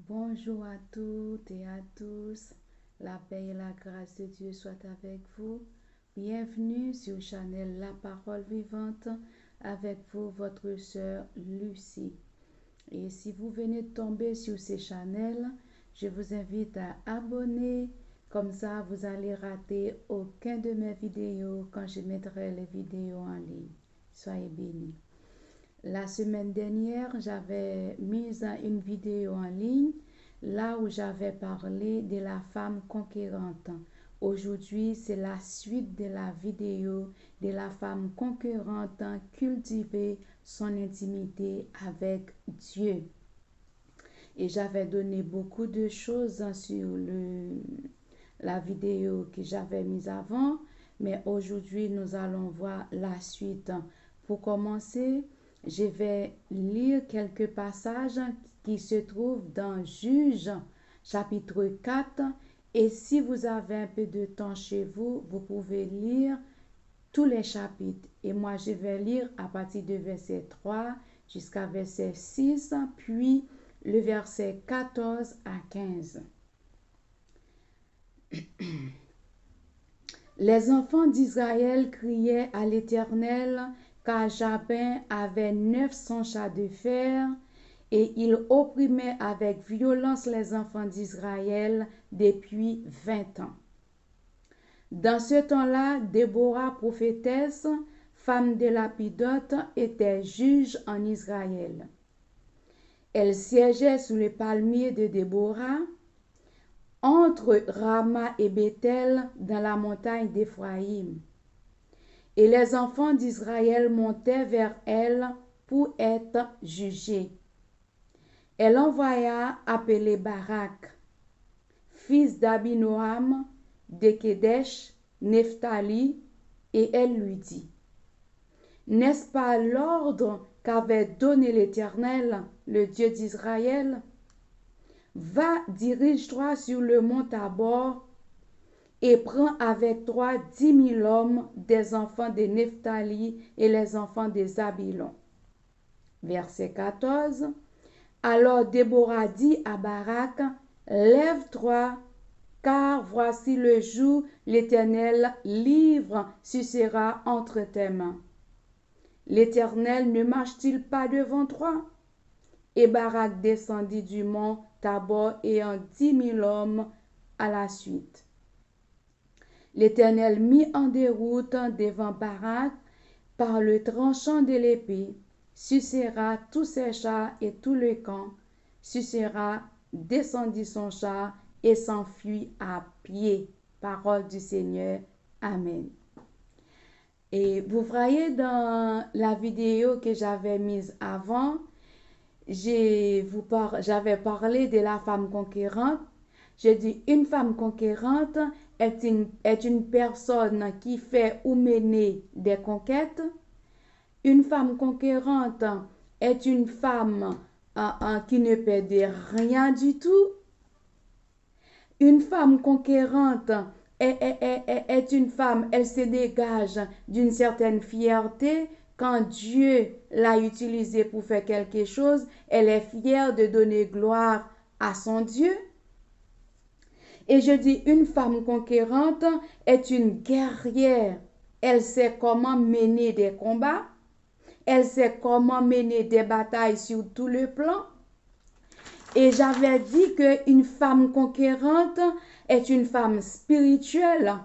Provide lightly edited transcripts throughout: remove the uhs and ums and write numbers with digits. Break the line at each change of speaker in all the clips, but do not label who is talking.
Bonjour à toutes et à tous. La paix et la grâce de Dieu soient avec vous. Bienvenue sur Channel La Parole Vivante avec vous, votre sœur Lucie. Et si vous venez de tomber sur ces channels, je vous invite à abonner. Comme ça, vous allez rater aucun de mes vidéos quand je mettrai les vidéos en ligne. Soyez bénis. La semaine dernière, j'avais mis une vidéo en ligne là où j'avais parlé de la femme conquérante. Aujourd'hui, c'est la suite de la vidéo de la femme conquérante cultiver son intimité avec Dieu. Et j'avais donné beaucoup de choses sur la vidéo que j'avais mise avant, mais aujourd'hui, nous allons voir la suite. Pour commencer, je vais lire quelques passages qui se trouvent dans Juges chapitre 4. Et si vous avez un peu de temps chez vous, vous pouvez lire tous les chapitres. Et moi, je vais lire à partir de verset 3 jusqu'à verset 6, puis le verset 14 à 15. Les enfants d'Israël criaient à l'Éternel, car Jabin avait 900 chats de fer, et il opprimait avec violence les enfants d'Israël depuis 20 ans. Dans ce temps-là, Déborah, prophétesse, femme de Lapidote, était juge en Israël. Elle siégeait sous le palmier de Déborah, entre Rama et Bethel, dans la montagne d'Éphraïm. Et les enfants d'Israël montaient vers elle pour être jugés. Elle envoya appeler Barak, fils d'Abinoam, de Kedesh, Nephtali, et elle lui dit: N'est-ce pas l'ordre qu'avait donné l'Éternel, le Dieu d'Israël? Va, dirige-toi sur le mont Tabor et prends avec toi 10 000 hommes des enfants de Nephtali et les enfants de Zabilon. Verset 14. Alors Déborah dit à Barak: Lève-toi, car voici le jour, l'Éternel livre Sisera entre tes mains. L'Éternel ne marche-t-il pas devant toi? Et Barak descendit du mont Tabor ayant 10 000 hommes à la suite. L'Éternel mit en déroute devant Barak par le tranchant de l'épée Sisera tous ses chars et tout le camp. Sisera descendit son char et s'enfuit à pied. Parole du Seigneur. Amen. Et vous voyez dans la vidéo que j'avais mise avant, j'avais parlé de la femme conquérante. J'ai dit une femme conquérante est une personne qui fait ou mener des conquêtes. Une femme conquérante est une femme qui ne perd rien du tout. Une femme conquérante est une femme, elle se dégage d'une certaine fierté. Quand Dieu l'a utilisée pour faire quelque chose, elle est fière de donner gloire à son Dieu. Et je dis, une femme conquérante est une guerrière. Elle sait comment mener des combats. Elle sait comment mener des batailles sur tout le plan. Et j'avais dit qu'une femme conquérante est une femme spirituelle.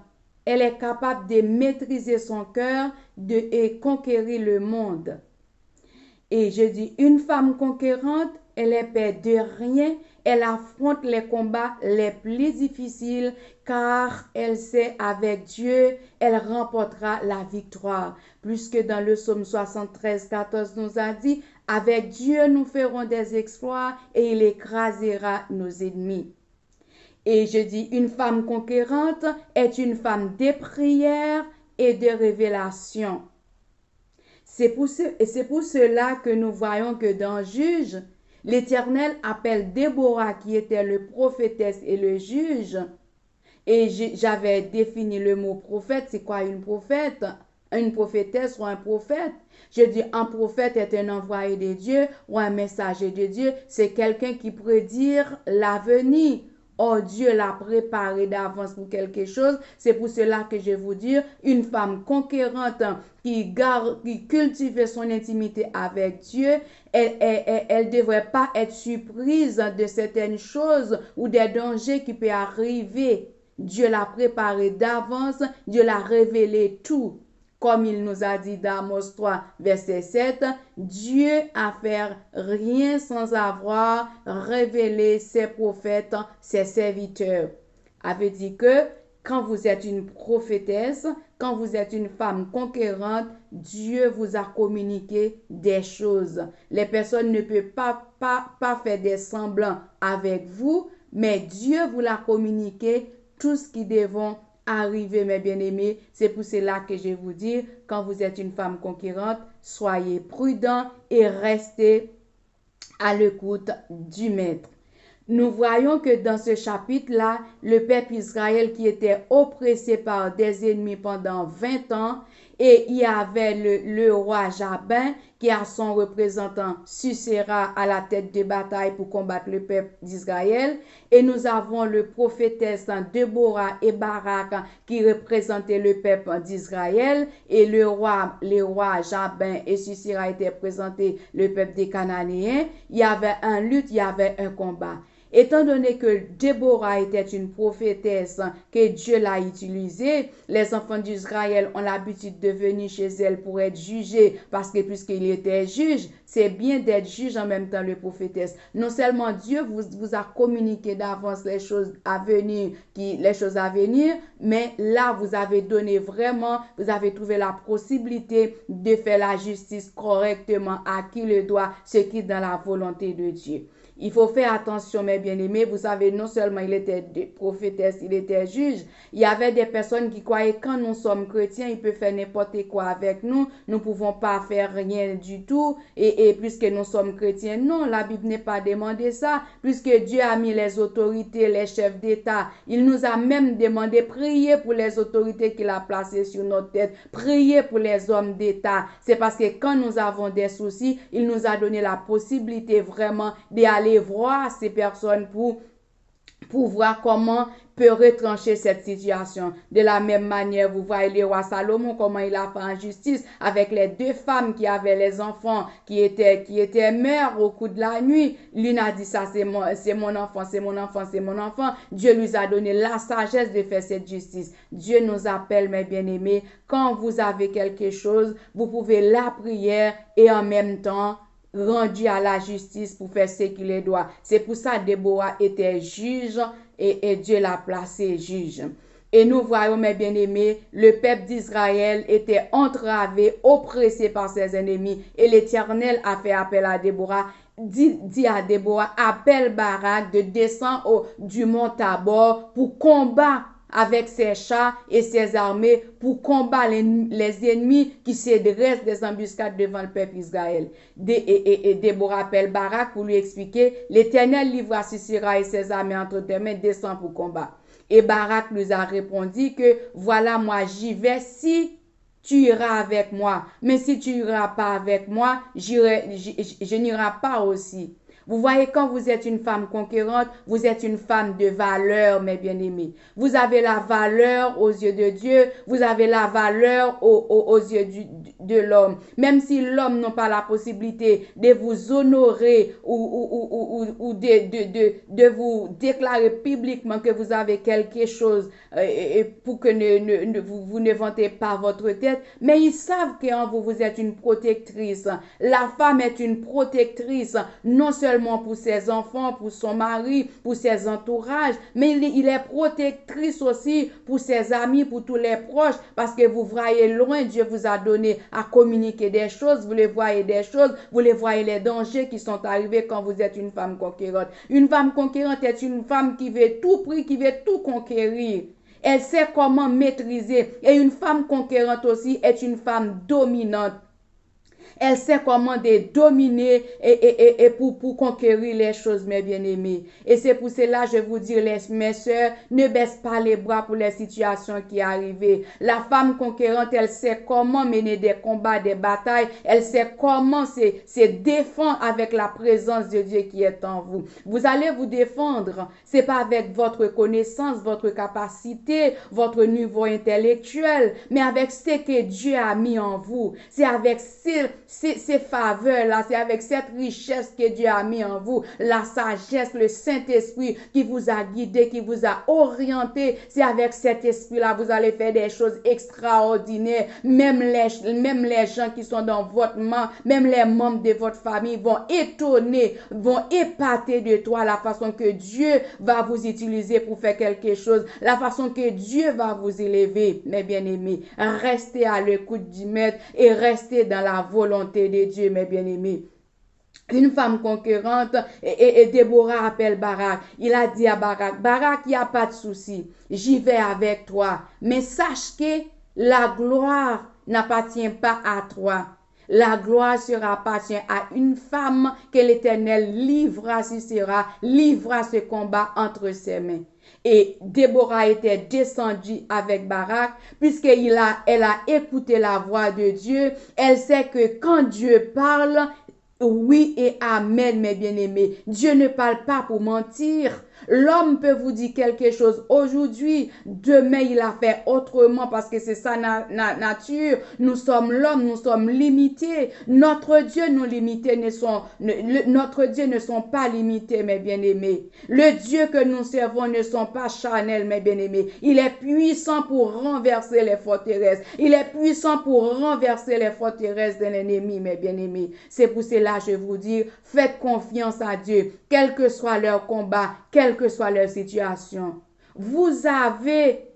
Elle est capable de maîtriser son cœur et conquérir le monde. Et je dis, une femme conquérante, elle est peur de rien. Elle affronte les combats les plus difficiles car elle sait avec Dieu, elle remportera la victoire. Puisque dans le psaume 73, 14 nous a dit, avec Dieu nous ferons des exploits et il écrasera nos ennemis. Et je dis, une femme conquérante est une femme de prière et de révélation. C'est pour cela que nous voyons que dans Juge, l'Éternel appelle Déborah, qui était le prophétesse et le juge. Et j'avais défini le mot prophète. C'est quoi une prophète? une prophétesse ou un prophète. Je dis, un prophète est un envoyé de Dieu ou un messager de Dieu. C'est quelqu'un qui prédit l'avenir. Oh, Dieu l'a préparé d'avance pour quelque chose. C'est pour cela que je vous dis, une femme conquérante qui cultive son intimité avec Dieu, elle ne devrait pas être surprise de certaines choses ou des dangers qui peuvent arriver. Dieu l'a préparé d'avance, Dieu l'a révélé tout. Comme il nous a dit dans Amos 3, verset 7, Dieu a fait rien sans avoir révélé ses prophètes, ses serviteurs. Avait dit que quand vous êtes une prophétesse, quand vous êtes une femme conquérante, Dieu vous a communiqué des choses. Les personnes ne peuvent pas faire des semblants avec vous, mais Dieu vous l'a communiqué tout ce qui devons arriver, mes bien-aimés. C'est pour cela que je vous dis, quand vous êtes une femme conquérante, soyez prudent et restez à l'écoute du Maître. Nous voyons que dans ce chapitre-là, le peuple Israël qui était oppressé par des ennemis pendant 20 ans, et il y avait le roi Jabin qui a son représentant Sisera à la tête de bataille pour combattre le peuple d'Israël. Et nous avons le prophétesse Déborah et Barak qui représentaient le peuple d'Israël. Et les rois Jabin et Sisera étaient présentés le peuple des Cananéens. Il y avait un lutte, il y avait un combat. Étant donné que Déborah était une prophétesse que Dieu l'a utilisée, les enfants d'Israël ont l'habitude de venir chez elle pour être jugés parce que puisqu'il était juge, c'est bien d'être juge en même temps le prophétesse. Non seulement Dieu vous a communiqué d'avance les choses à venir, mais là vous avez donné vraiment, vous avez trouvé la possibilité de faire la justice correctement à qui le doit, ce qui est dans la volonté de Dieu. Il faut faire attention, mes bien-aimés. Vous savez, non seulement il était prophétesse, il était juge. Il y avait des personnes qui croyaient quand nous sommes chrétiens, il peut faire n'importe quoi avec nous. Nous ne pouvons pas faire rien du tout. Et puisque nous sommes chrétiens, non, la Bible n'est pas demandé ça. Puisque Dieu a mis les autorités, les chefs d'État, il nous a même demandé prier pour les autorités qu'il a placées sur notre tête. Prier pour les hommes d'État. C'est parce que quand nous avons des soucis, il nous a donné la possibilité vraiment d'aller voir ces personnes pour voir comment peut retrancher cette situation. De la même manière, vous voyez le roi Salomon, comment il a fait en justice avec les deux femmes qui avaient les enfants qui étaient mères au cours de la nuit. L'une a dit ça, c'est mon enfant, c'est mon enfant, c'est mon enfant. Dieu lui a donné la sagesse de faire cette justice. Dieu nous appelle, mes bien-aimés, quand vous avez quelque chose, vous pouvez la prière et en même temps rendu à la justice pour faire ce qu'il est doit. C'est pour ça que Déborah était juge et Dieu l'a placé juge. Et nous voyons, mes bien-aimés, le peuple d'Israël était entravé, oppressé par ses ennemis. Et l'Éternel a fait appel à Déborah. Dit à Déborah, appelle Barak de descendre du mont Tabor pour combattre avec ses chars et ses armées pour combattre les ennemis qui se dressent des embuscades devant le peuple Israël. Et Déborah appelle Barak pour lui expliquer, l'Éternel livra Sisera et ses armées entre tes mains, descend pour combattre. Et Barak lui a répondu que voilà, moi j'y vais si tu iras avec moi. Mais si tu iras pas avec moi, je n'irai pas aussi. Vous voyez, quand vous êtes une femme conquérante, vous êtes une femme de valeur, mes bien-aimés. Vous avez la valeur aux yeux de Dieu, vous avez la valeur aux yeux de l'homme. Même si l'homme n'a pas la possibilité de vous honorer ou de vous déclarer publiquement que vous avez quelque chose pour que vous ne vantez pas votre tête, mais ils savent qu'en vous, vous êtes une protectrice. La femme est une protectrice, non seulement pour ses enfants, pour son mari, pour ses entourages, mais il est protectrice aussi pour ses amis, pour tous les proches, parce que vous voyez loin, Dieu vous a donné à communiquer des choses, vous les voyez des choses, vous les voyez les dangers qui sont arrivés quand vous êtes une femme conquérante. Une femme conquérante est une femme qui veut tout prix, qui veut tout conquérir. Elle sait comment maîtriser. Et une femme conquérante aussi est une femme dominante. Elle sait comment dominer et pour conquérir les choses, mes bien-aimés. Et c'est pour cela, je vous dis, mes sœurs, ne baisse pas les bras pour les situations qui arrivent. La femme conquérante, elle sait comment mener des combats, des batailles. Elle sait comment se défendre avec la présence de Dieu qui est en vous. Vous allez vous défendre. C'est pas avec votre connaissance, votre capacité, votre niveau intellectuel, mais avec ce que Dieu a mis en vous. C'est avec ces faveurs-là, c'est avec cette richesse que Dieu a mis en vous, la sagesse, le Saint-Esprit qui vous a guidé, qui vous a orienté. C'est avec cet esprit-là, vous allez faire des choses extraordinaires. Même les gens qui sont dans votre main, même les membres de votre famille vont étonner, vont épater de toi la façon que Dieu va vous utiliser pour faire quelque chose, la façon que Dieu va vous élever, mes bien-aimés. Restez à l'écoute du Maître et restez dans la volonté de Dieu, mes bien-aimés. Une femme conquérante et Déborah appelle Barak. Il a dit à Barak, Barak, il n'y a pas de souci, j'y vais avec toi. Mais sache que la gloire n'appartient pas à toi. La gloire sera appartient à une femme que l'Éternel livra ce combat entre ses mains. Et Déborah était descendue avec Barak, puisqu'elle a écouté la voix de Dieu. Elle sait que quand Dieu parle, oui et amen, mes bien-aimés. Dieu ne parle pas pour mentir. L'homme peut vous dire quelque chose aujourd'hui, demain il a fait autrement parce que c'est sa nature. Nous sommes l'homme, nous sommes limités. Notre Dieu ne sont pas limités, mes bien-aimés. Le Dieu que nous servons ne sont pas charnels, mes bien-aimés. Il est puissant pour renverser les forteresses. Il est puissant pour renverser les forteresses de l'ennemi, mes bien-aimés. C'est pour cela que je vous dis, faites confiance à Dieu, quel que soit leur combat, quelle que soit leur situation. Vous avez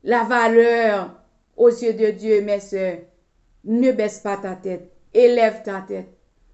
la valeur aux yeux de Dieu, mes sœurs. Ne baisse pas ta tête, élève ta tête.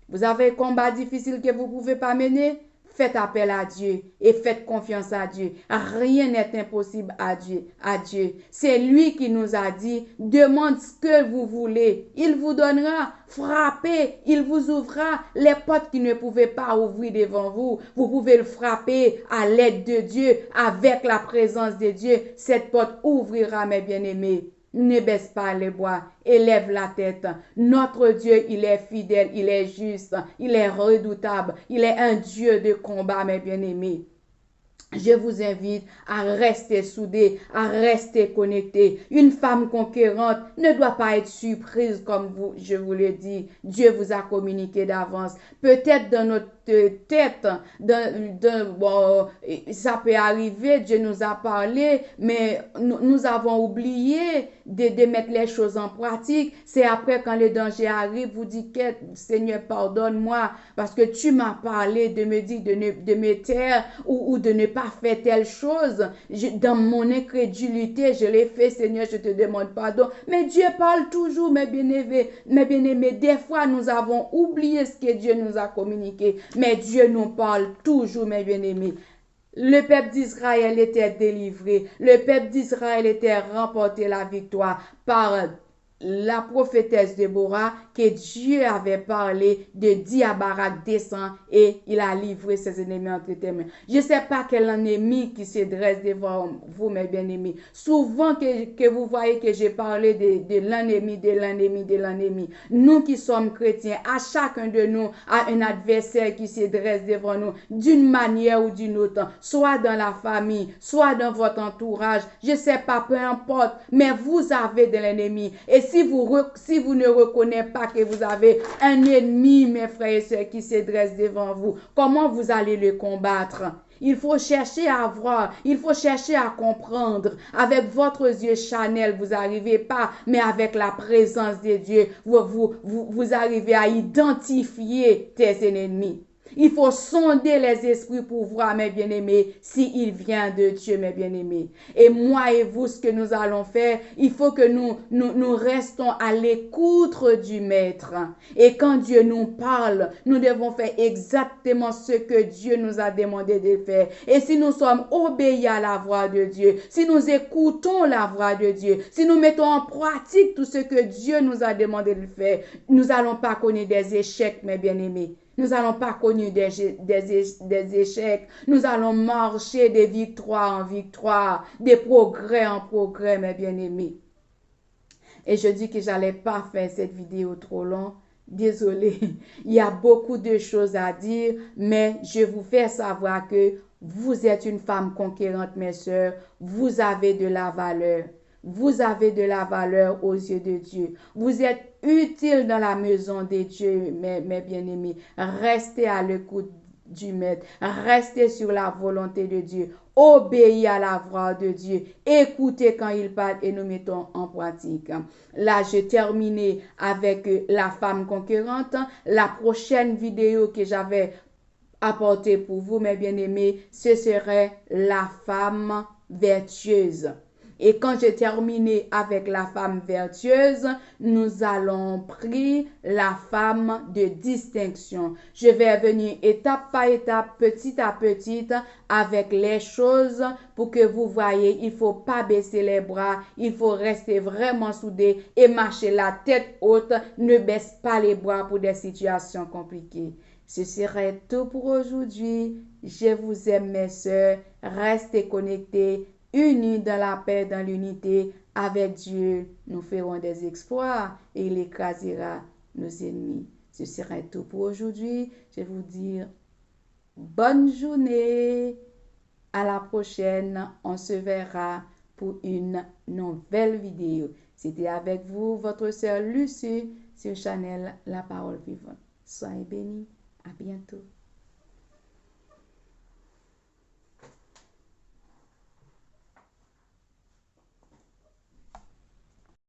Vous avez un combat difficile que vous ne pouvez pas mener? Faites appel à Dieu et faites confiance à Dieu. Rien n'est impossible à Dieu. C'est lui qui nous a dit, demande ce que vous voulez. Il vous donnera. Frappez, il vous ouvrira les portes qui ne pouvaient pas ouvrir devant vous. Vous pouvez le frapper à l'aide de Dieu, avec la présence de Dieu. Cette porte ouvrira, mes bien-aimés. Ne baisse pas les bras, élève la tête. Notre Dieu, il est fidèle, il est juste, il est redoutable, il est un Dieu de combat, mes bien-aimés. Je vous invite à rester soudés, à rester connectés. Une femme conquérante ne doit pas être surprise comme vous, je vous le dis. Dieu vous a communiqué d'avance. Peut-être dans notre tête, ça peut arriver, Dieu nous a parlé, mais nous avons oublié de mettre les choses en pratique. C'est après quand le danger arrive, vous dites, Seigneur, pardonne-moi, parce que tu m'as parlé de me dire de me taire ou de ne pas faire telle chose. Dans mon incrédulité, je l'ai fait, Seigneur, je te demande pardon. Mais Dieu parle toujours, mes bien-aimés. Des fois, nous avons oublié ce que Dieu nous a communiqué. Mais Dieu nous parle toujours, mes bien-aimés. Le peuple d'Israël était délivré. Le peuple d'Israël était remporté la victoire par la prophétesse Déborah, que Dieu avait parlé de dire à Barak, descend, et il a livré ses ennemis entre tes mains. Je ne sais pas quel ennemi qui se dresse devant vous, mes bien-aimés. Souvent que vous voyez que j'ai parlé de l'ennemi. Nous qui sommes chrétiens, à chacun de nous a un adversaire qui se dresse devant nous d'une manière ou d'une autre, soit dans la famille, soit dans votre entourage. Je ne sais pas, peu importe, mais vous avez de l'ennemi. Et si vous ne reconnaissez pas que vous avez un ennemi, mes frères et sœurs, qui se dresse devant vous, comment vous allez le combattre? Il faut chercher à voir, il faut chercher à comprendre. Avec votre yeux charnel, vous n'arrivez pas, mais avec la présence de Dieu, vous arrivez à identifier tes ennemis. Il faut sonder les esprits pour voir, mes bien-aimés, s'il vient de Dieu, mes bien-aimés. Et moi et vous, ce que nous allons faire, il faut que nous restons à l'écoute du Maître. Et quand Dieu nous parle, nous devons faire exactement ce que Dieu nous a demandé de faire. Et si nous sommes obéis à la voix de Dieu, si nous écoutons la voix de Dieu, si nous mettons en pratique tout ce que Dieu nous a demandé de faire, nous n'allons pas connaître des échecs, mes bien-aimés. Nous n'allons pas connaître des échecs. Nous allons marcher de victoire en victoire, de progrès en progrès, mes bien-aimés. Et je dis que j'allais pas faire cette vidéo trop long. Désolée, il y a beaucoup de choses à dire, mais je vous fais savoir que vous êtes une femme conquérante, mes sœurs. Vous avez de la valeur. Vous avez de la valeur aux yeux de Dieu. Vous êtes utile dans la maison de Dieu, mes bien-aimés. Restez à l'écoute du Maître. Restez sur la volonté de Dieu. Obéissez à la voix de Dieu. Écoutez quand il parle et nous mettons en pratique. Là, j'ai terminé avec la femme conquérante. La prochaine vidéo que j'avais apportée pour vous, mes bien-aimés, ce serait la femme vertueuse. Et quand j'ai terminé avec la femme vertueuse, nous allons prendre la femme de distinction. Je vais venir étape par étape, petit à petit, avec les choses pour que vous voyez, il ne faut pas baisser les bras, il faut rester vraiment soudé et marcher la tête haute. Ne baisse pas les bras pour des situations compliquées. Ce serait tout pour aujourd'hui. Je vous aime, mes sœurs. Restez connectés. Unis dans la paix, dans l'unité, avec Dieu, nous ferons des exploits et il écrasera nos ennemis. Ce sera tout pour aujourd'hui. Je vais vous dire bonne journée. À la prochaine. On se verra pour une nouvelle vidéo. C'était avec vous, votre sœur Lucie, sur Channel La Parole Vivante. Soyez bénis. À bientôt.